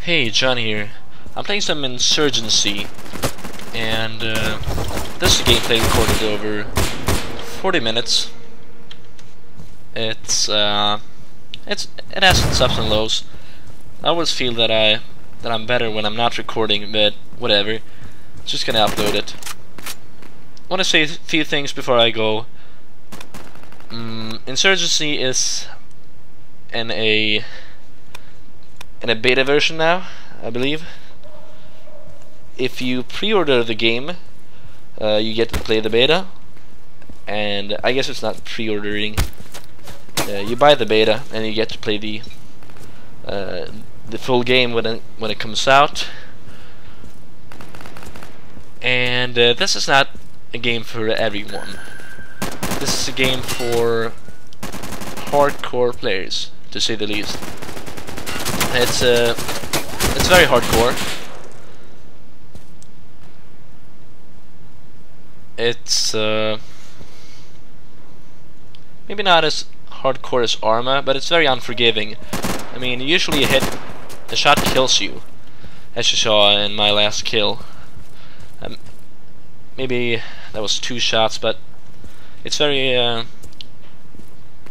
Hey, John here. I'm playing some Insurgency, and this is a gameplay recorded over 40 minutes. It has its ups and lows. I always feel that I'm better when I'm not recording, but whatever. Just gonna upload it. I want to say a few things before I go. Insurgency is in a beta version now, I believe. If you pre-order the game, you get to play the beta, and I guess it's not pre-ordering. You buy the beta, and you get to play the full game when it comes out. And this is not a game for everyone. This is a game for hardcore players, to say the least. It's very hardcore. It's maybe not as hardcore as Arma, but it's very unforgiving. I mean, usually a shot kills you, as you saw in my last kill. Maybe that was 2 shots, but it's very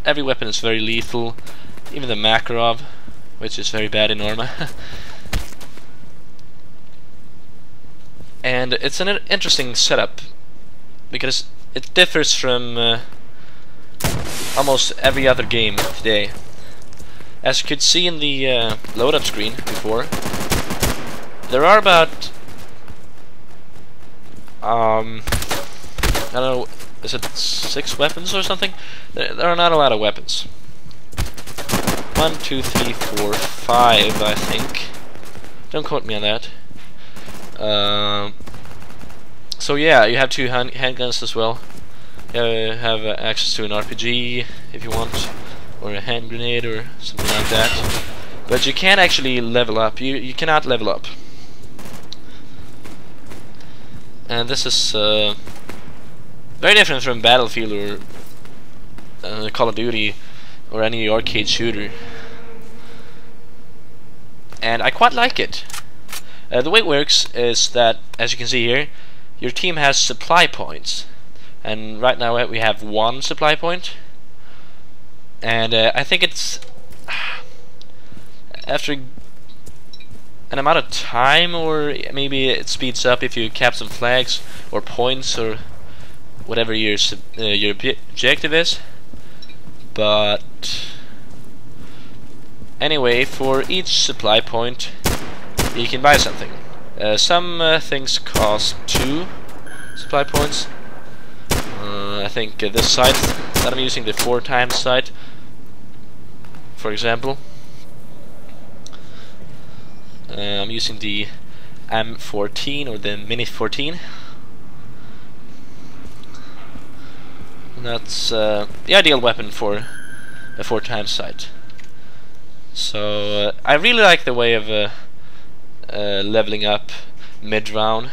every weapon is very lethal, even the Makarov, which is very bad in Arma. And it's an interesting setup because it differs from almost every other game today. As you could see in the load-up screen before, there are about I don't know, is it 6 weapons or something? There are not a lot of weapons. 1, 2, 3, 4, 5, I think. Don't quote me on that. So yeah, you have 2 handguns as well. You have access to an RPG if you want, or a hand grenade or something like that. But you can't actually level up. You cannot level up. And this is very different from Battlefield or Call of Duty or any arcade shooter. And I quite like it. The way it works is that, as you can see here, your team has supply points. And right now we have 1 supply point. And I think it's after an amount of time, or maybe it speeds up if you cap some flags or points or whatever your objective is. But anyway, for each supply point you can buy something. Some things cost 2 supply points. I think this sight that I'm using, the 4 times sight, for example. I'm using the M14 or the Mini 14. And that's the ideal weapon for a 4 times sight. So I really like the way of leveling up mid-round,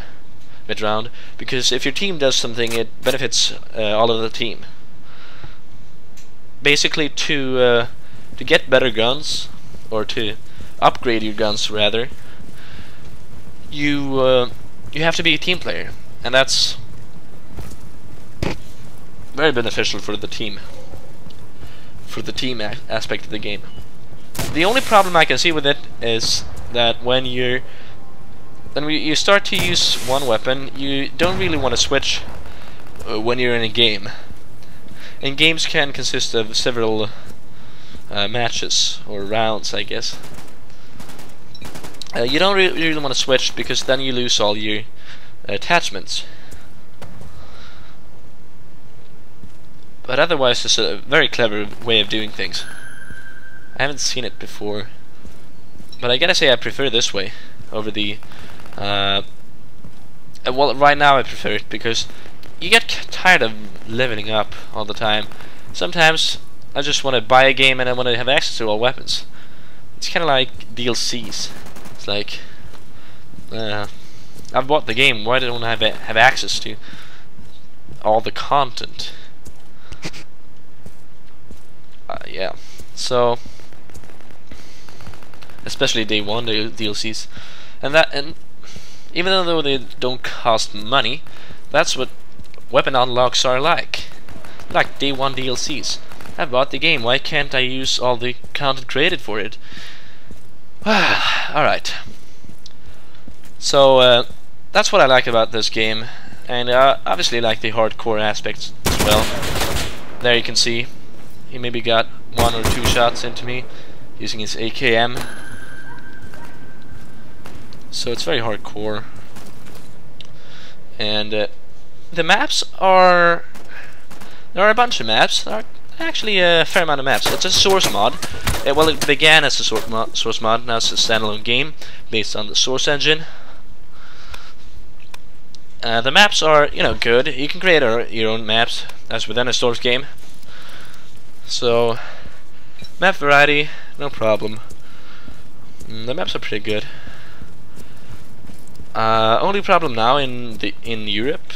because if your team does something, it benefits all of the team. Basically, to get better guns, or to upgrade your guns rather, you have to be a team player, and that's very beneficial for the team, aspect of the game. The only problem I can see with it is that when you start to use one weapon, you don't really want to switch when you're in a game. And games can consist of several matches or rounds, I guess. You don't really want to switch, because then you lose all your attachments. But otherwise, it's a very clever way of doing things. I haven't seen it before, but I gotta say I prefer this way over the well, right now I prefer it because you get tired of leveling up all the time. Sometimes I just want to buy a game and I want to have access to all weapons. It's kind of like DLCs. It's like I've bought the game, why don't I have access to all the content? Yeah, so especially day one DLCs, and even though they don't cost money, that's what weapon unlocks are like day one DLCs. I bought the game, why can't I use all the content created for it? Alright. So that's what I like about this game, and obviously like the hardcore aspects as well. There you can see he maybe got 1 or 2 shots into me using his AKM. So it's very hardcore. And the maps are... there are a bunch of maps. There are actually a fair amount of maps. It's a source mod. Well, it began as a source mod, now it's a standalone game based on the source engine. The maps are, you know, good. You can create your own maps as within a source game. So, map variety, no problem. The maps are pretty good. Only problem now in Europe,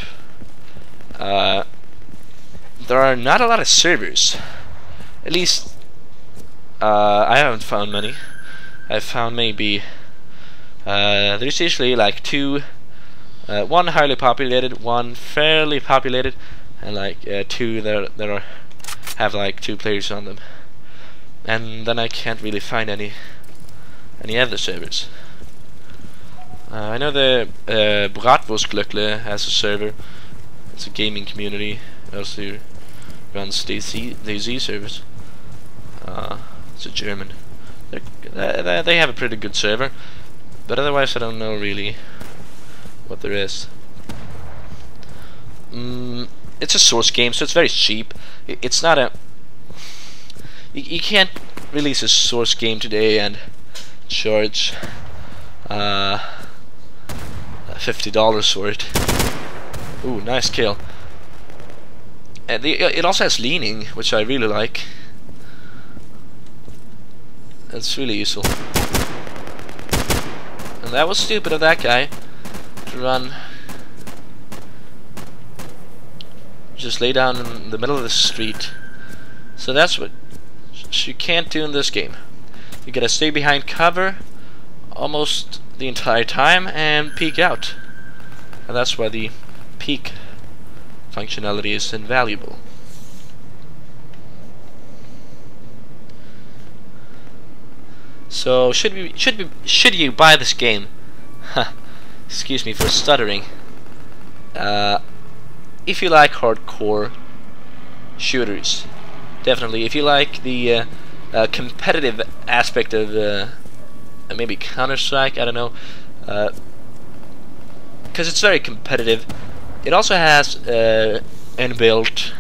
there are not a lot of servers. At least I haven't found many. I've found maybe there's usually like 2, one highly populated, one fairly populated, and like 2 that have like 2 players on them. And then I can't really find any other servers. I know the Bratwurstglöckle has a server. It's a gaming community. It also runs DayZ servers. It's a German. They have a pretty good server, but otherwise I don't know really what there is. It's a source game, so it's very cheap. It's not a... You can't release a source game today and charge $50 for it. Ooh, nice kill. And it also has leaning, which I really like. That's really useful. And that was stupid of that guy to run. Just lay down in the middle of the street. So that's what you can't do in this game. You gotta stay behind cover almost the entire time and peek out. And that's why the peek functionality is invaluable. So should you buy this game? Excuse me for stuttering. If you like hardcore shooters, definitely. If you like the competitive aspect of maybe Counter-Strike, I don't know, because it's very competitive. It also has inbuilt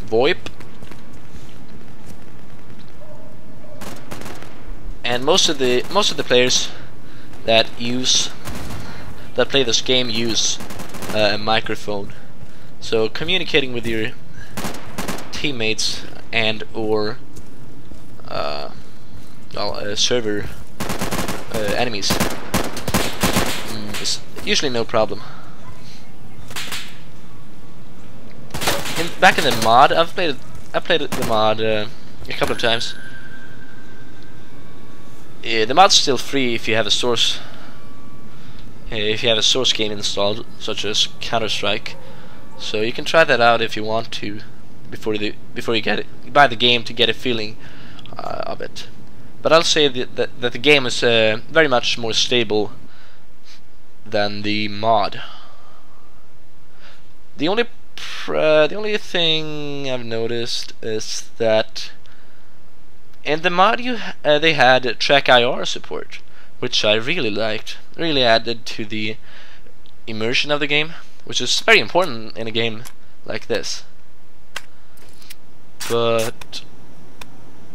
VoIP, and most of the players that play this game use a microphone. So communicating with your teammates and or server enemies is usually no problem. Back in the mod, I played the mod a couple of times. The mod's still free if you have a source. If you have a source game installed, such as Counter-Strike, so you can try that out if you want to before you buy the game to get a feeling of it. But I'll say that the game is very much more stable than the mod. The only thing I've noticed is that in the mod they had track IR support, which I really liked. Really added to the immersion of the game, which is very important in a game like this. But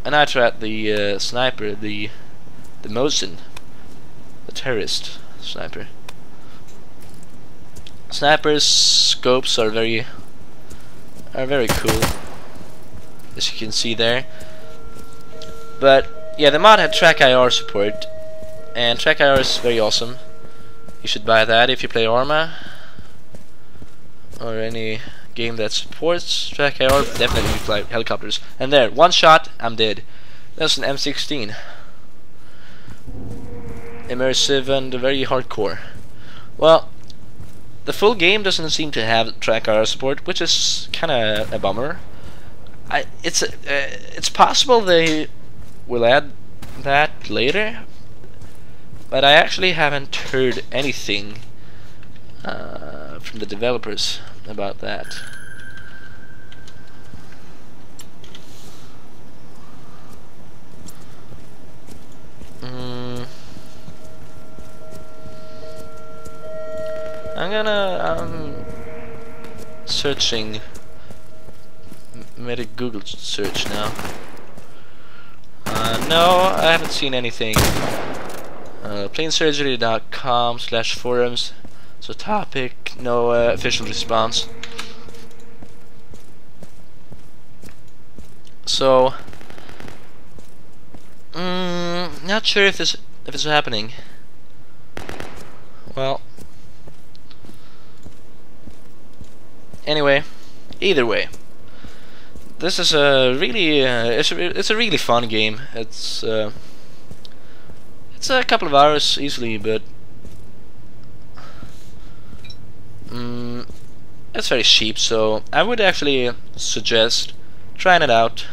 and I tried the sniper, the Mosin, the terrorist sniper. Snipers' scopes are very cool, as you can see there. But yeah, the mod had track IR support, and track IR is very awesome. You should buy that if you play Arma or any game that supports track IR. Definitely fly helicopters. And there, one shot, I'm dead. That's an M16. immersive and very hardcore. Well, the full game doesn't seem to have track IR support, which is kind of a bummer. It's possible they will add that later, but I actually haven't heard anything from the developers about that. I'm searching. Made a Google search now. No, I haven't seen anything. Plainsurgery.com/forums. So topic, no official response. So, not sure if it's happening. Well, anyway, either way, this is a really it's a really fun game. It's a couple of hours easily, but it's very cheap. So I would actually suggest trying it out,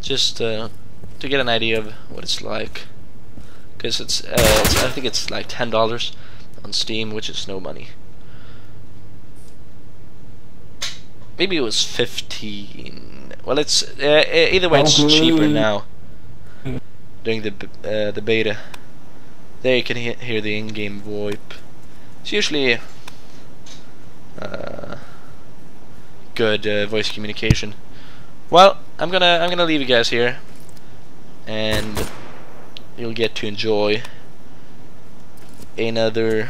just to get an idea of what it's like. Because I think it's like $10 on Steam, which is no money. Maybe it was 15. Well, it's either way, it's cheaper now. During the beta, there you can hear the in-game VoIP. It's usually good voice communication. Well, I'm gonna leave you guys here, and you'll get to enjoy another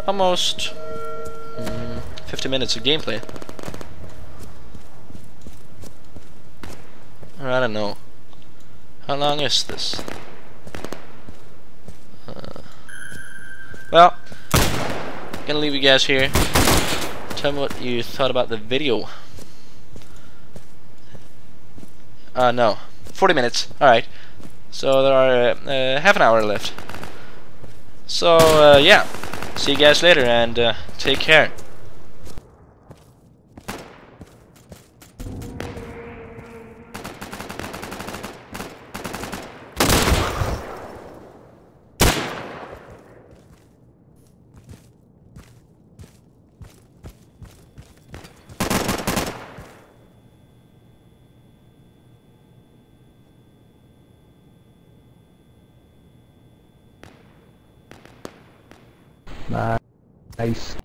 almost 50 minutes of gameplay. Or I don't know. How long is this? Well, I'm gonna leave you guys here. Tell me what you thought about the video. No, 40 minutes. Alright. So there are half an hour left. So, yeah. See you guys later, and take care. Nice.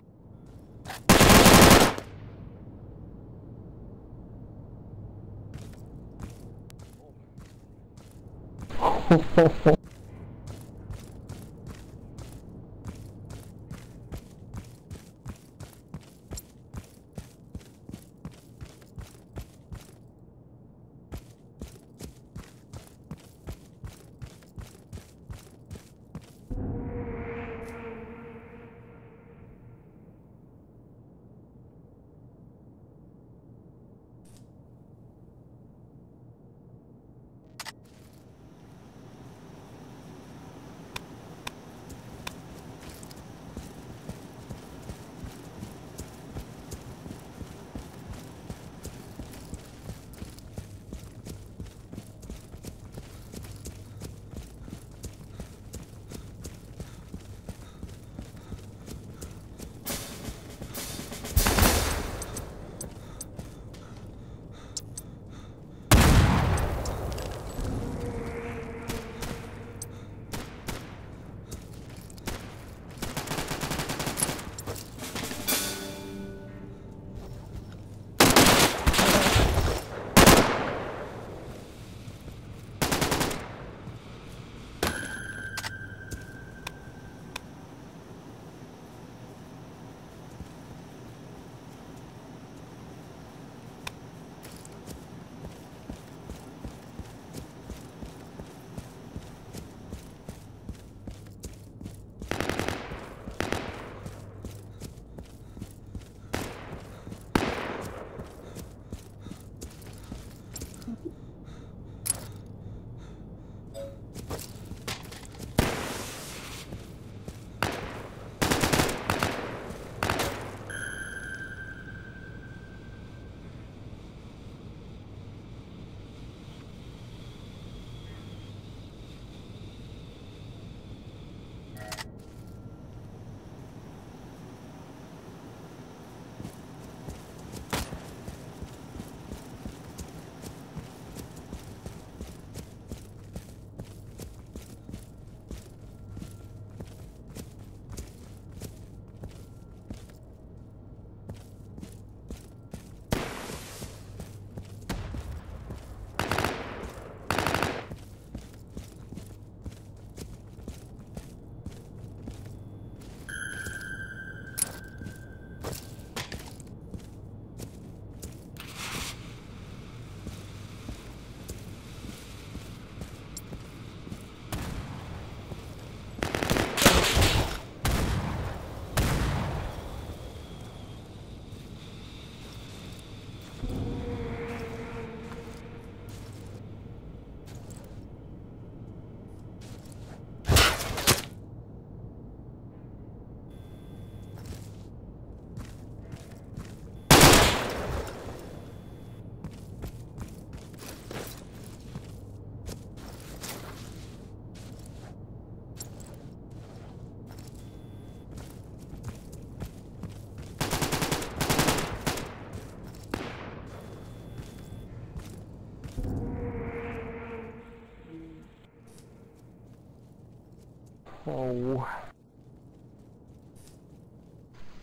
Oh.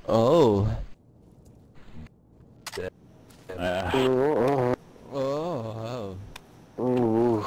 Oh. Oh. Ooh.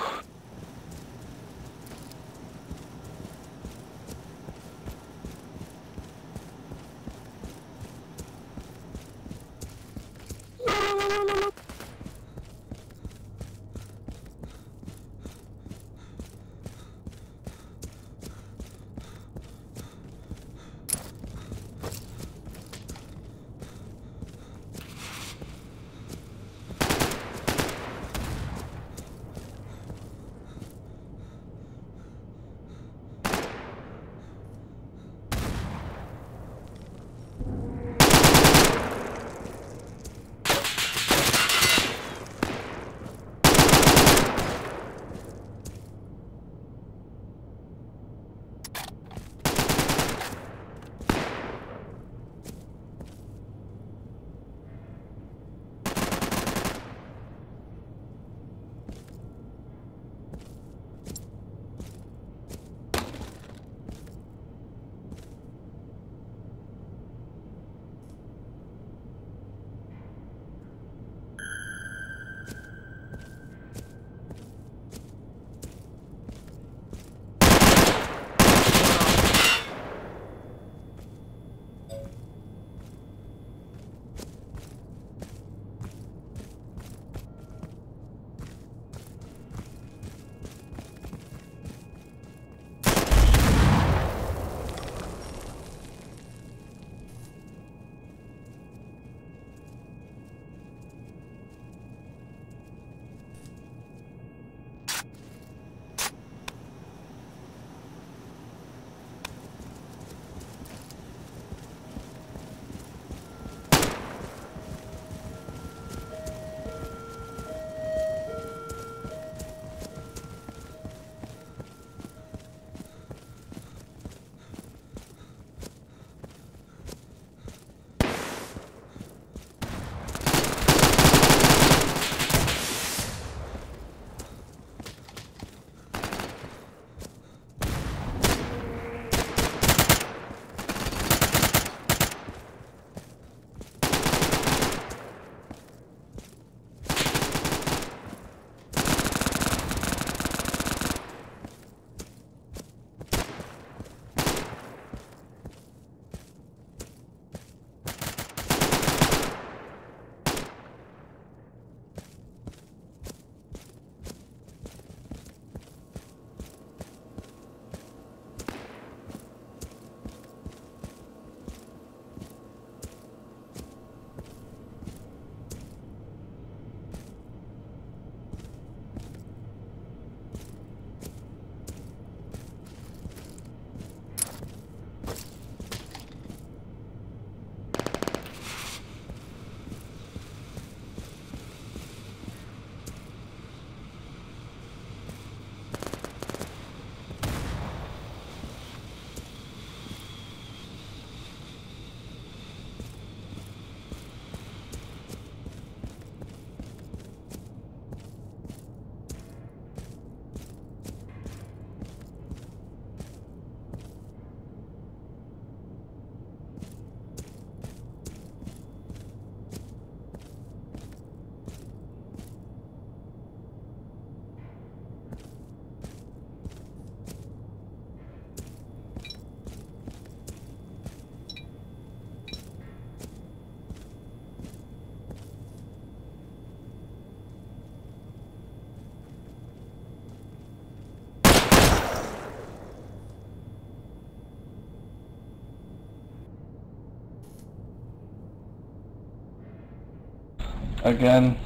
Again.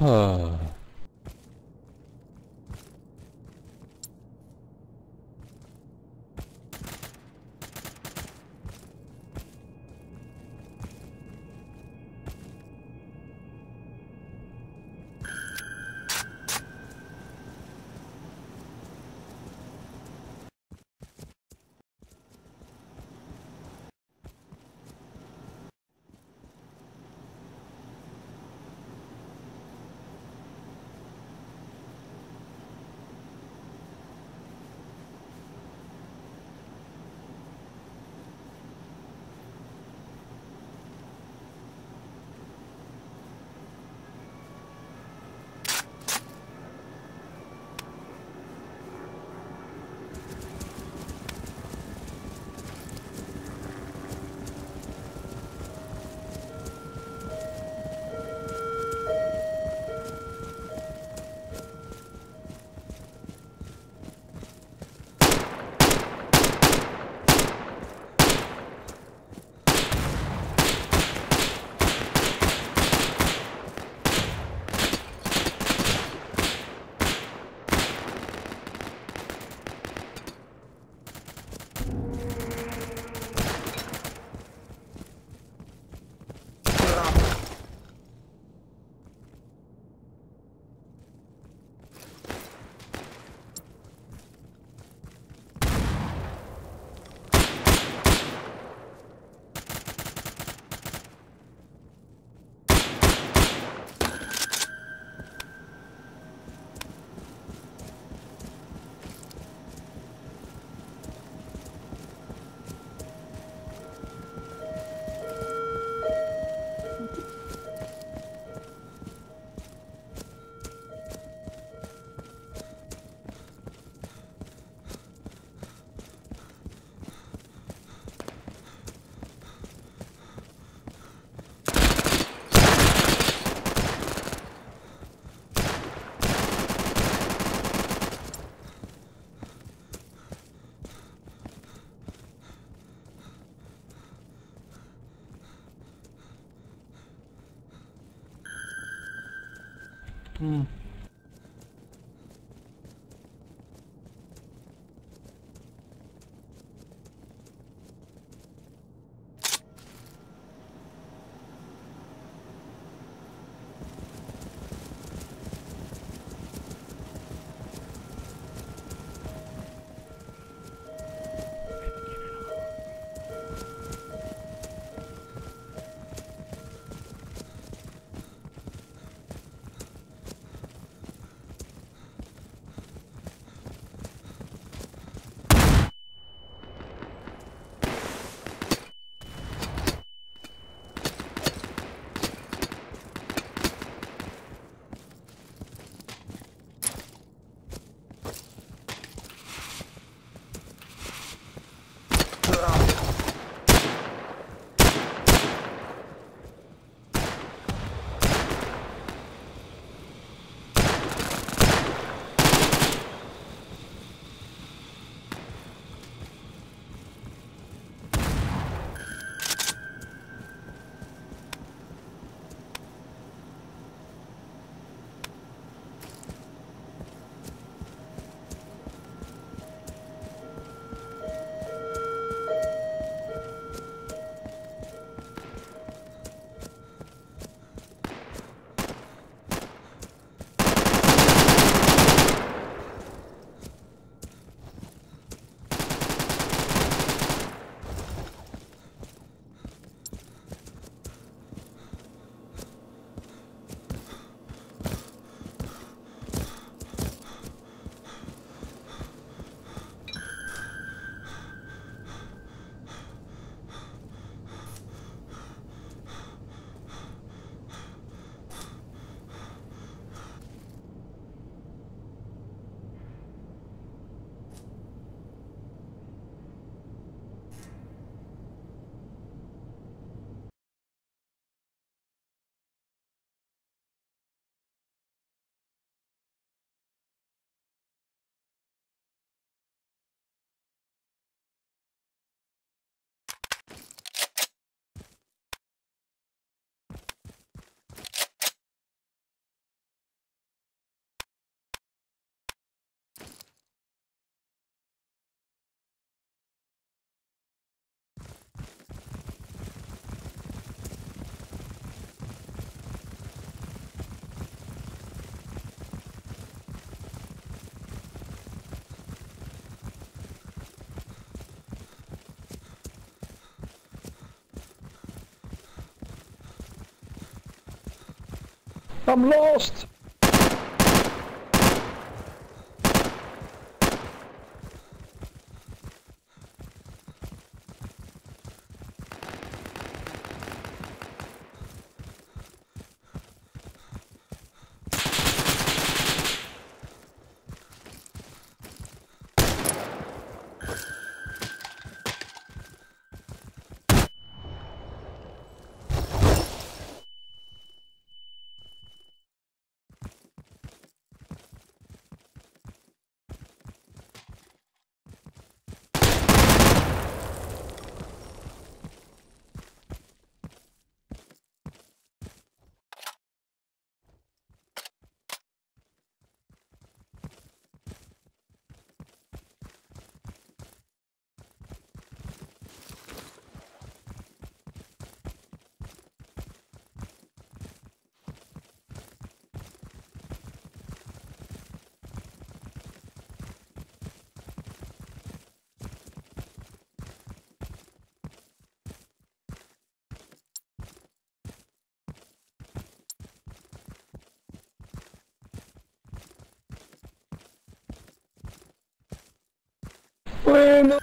Oh. Hmm. I'm lost! Bueno.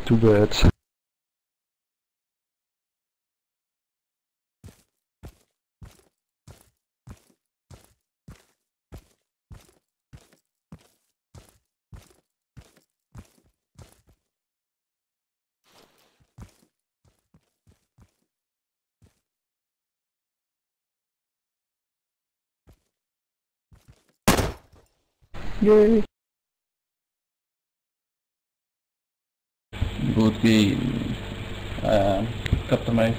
Too bad. Yay! Good game. Kapten mij.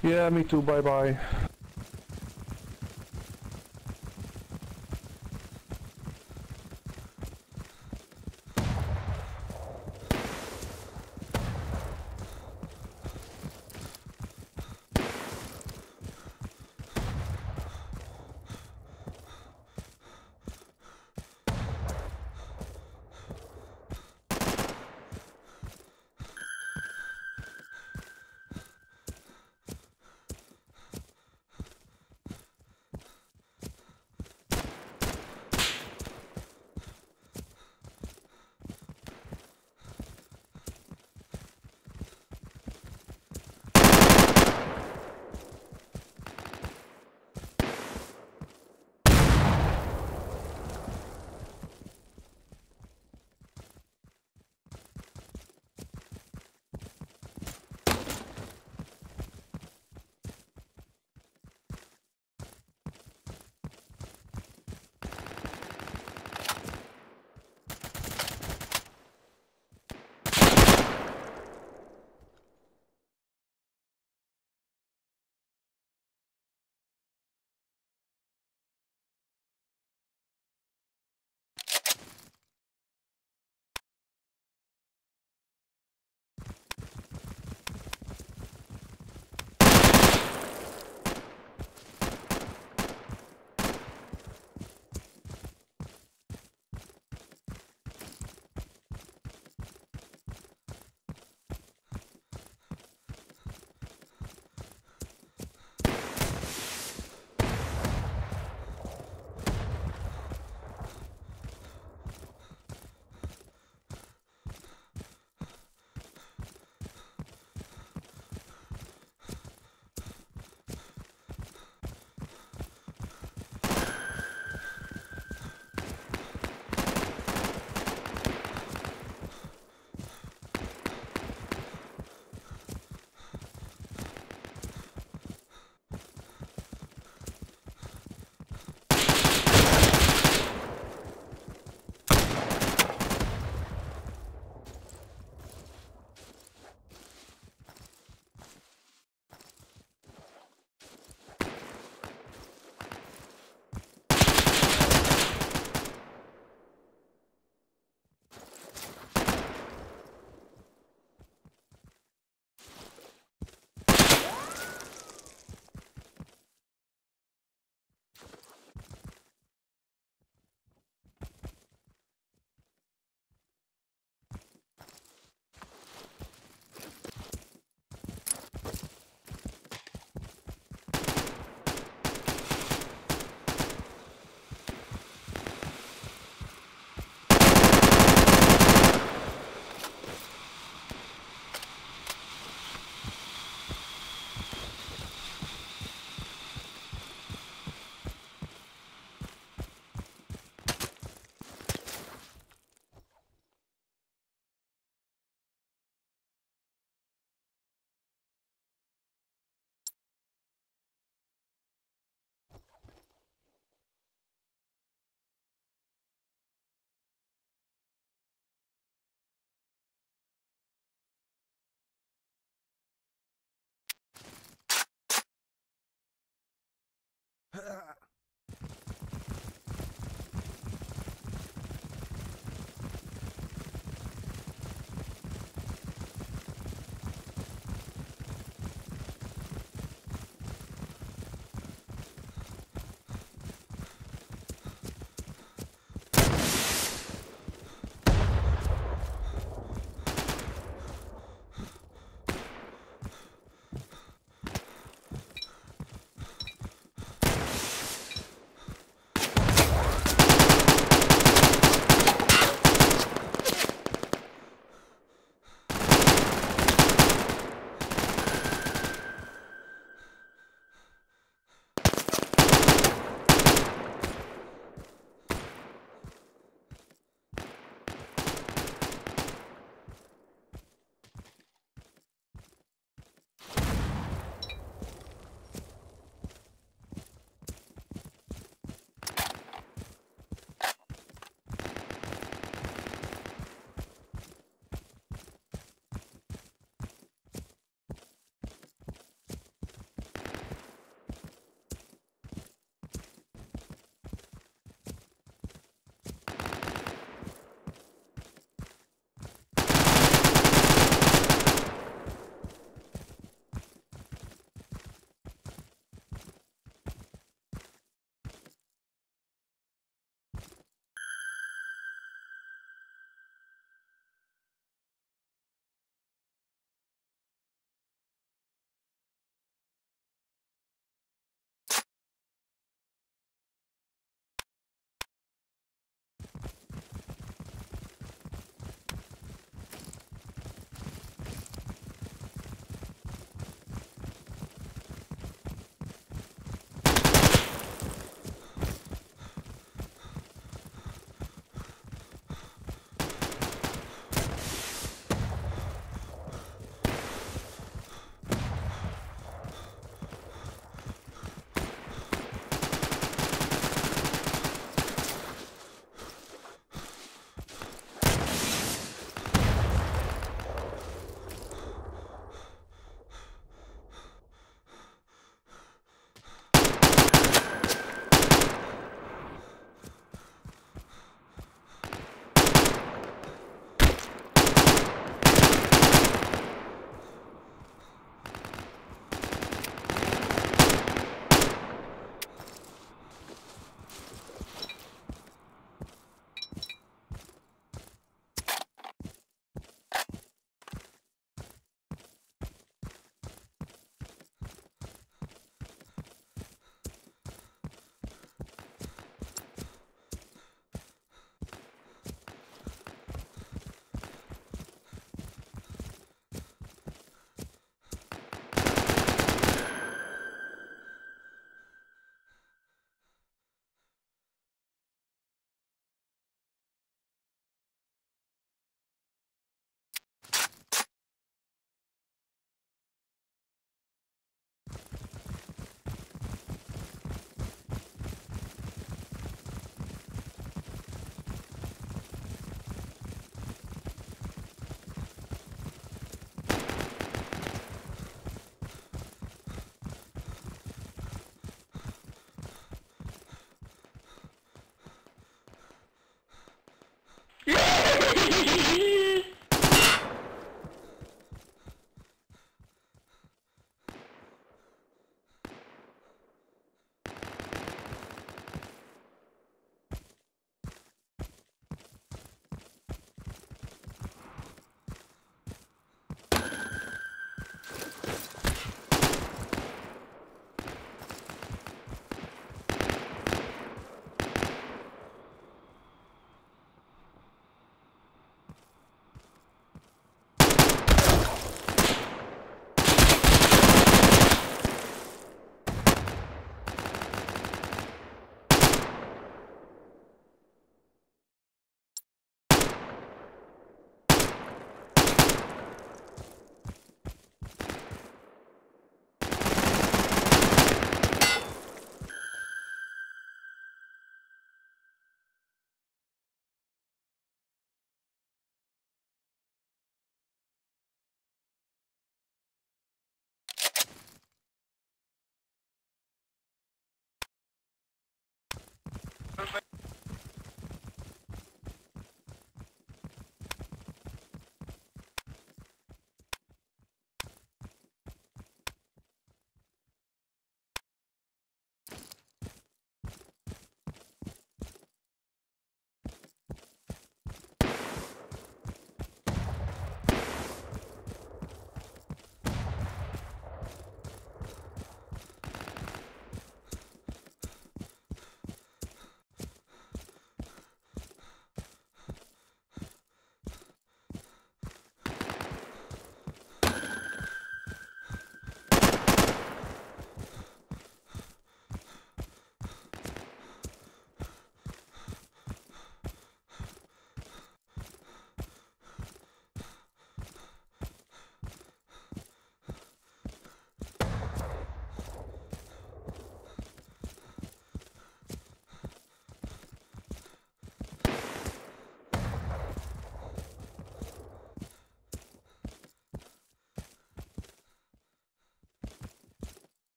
Yeah, me too. Bye bye.